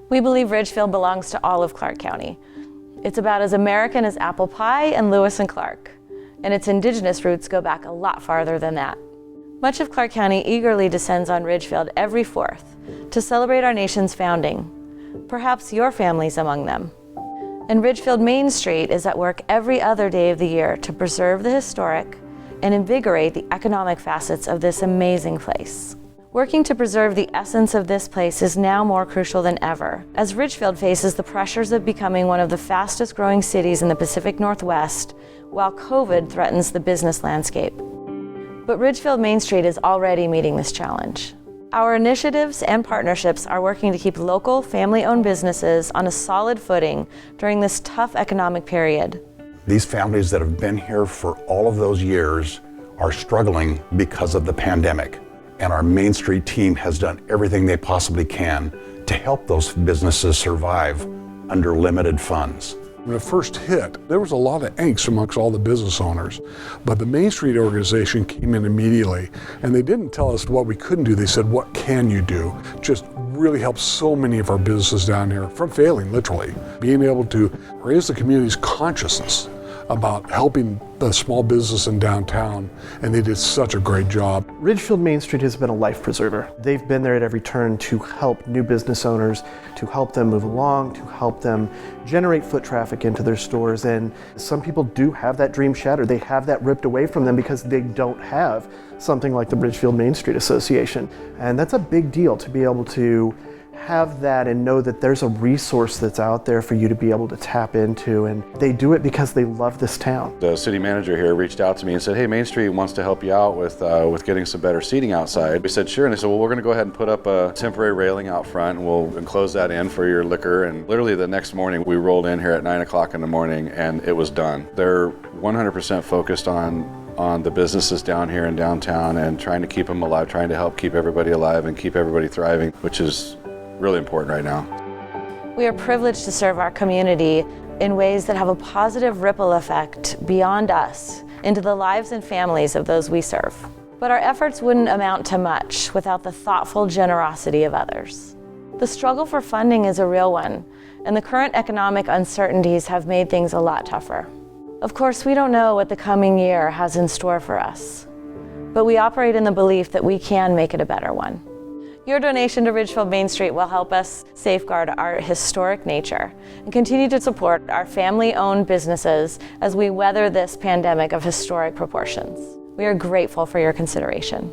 We believe Ridgefield belongs to all of Clark County. It's about as American as apple pie and Lewis and Clark, and its indigenous roots go back a lot farther than that. Much of Clark County eagerly descends on Ridgefield every 4th to celebrate our nation's founding. Perhaps your family's among them. And Ridgefield Main Street is at work every other day of the year to preserve the historic and invigorate the economic facets of this amazing place. Working to preserve the essence of this place is now more crucial than ever, as Ridgefield faces the pressures of becoming one of the fastest growing cities in the Pacific Northwest, while COVID threatens the business landscape. But Ridgefield Main Street is already meeting this challenge. Our initiatives and partnerships are working to keep local, family-owned businesses on a solid footing during this tough economic period. These families that have been here for all of those years are struggling because of the pandemic. And our Main Street team has done everything they possibly can to help those businesses survive under limited funds. When it first hit, there was a lot of angst amongst all the business owners, but the Main Street organization came in immediately, and they didn't tell us what we couldn't do. They said, what can you do? Just really helped so many of our businesses down here from failing, literally. Being able to raise the community's consciousness about helping the small business in downtown, and they did such a great job. Ridgefield Main Street has been a life preserver. They've been there at every turn to help new business owners, to help them move along, to help them generate foot traffic into their stores. And some people do have that dream shattered. They have that ripped away from them because they don't have something like the Ridgefield Main Street Association. And that's a big deal to be able to have that and know that there's a resource that's out there for you to be able to tap into, and they do it because they love this town. The city manager here reached out to me and said, hey, Main Street wants to help you out with getting some better seating outside. We said, sure, and they said, well, we're gonna go ahead and put up a temporary railing out front, and we'll enclose that in for your liquor. And literally the next morning, we rolled in here at 9 o'clock in the morning, and it was done. They're 100% focused on the businesses down here in downtown and trying to keep them alive, trying to help keep everybody alive and keep everybody thriving, which is really important right now. We are privileged to serve our community in ways that have a positive ripple effect beyond us into the lives and families of those we serve. But our efforts wouldn't amount to much without the thoughtful generosity of others. The struggle for funding is a real one, and the current economic uncertainties have made things a lot tougher. Of course, we don't know what the coming year has in store for us, but we operate in the belief that we can make it a better one. Your donation to Ridgefield Main Street will help us safeguard our historic nature and continue to support our family-owned businesses as we weather this pandemic of historic proportions. We are grateful for your consideration.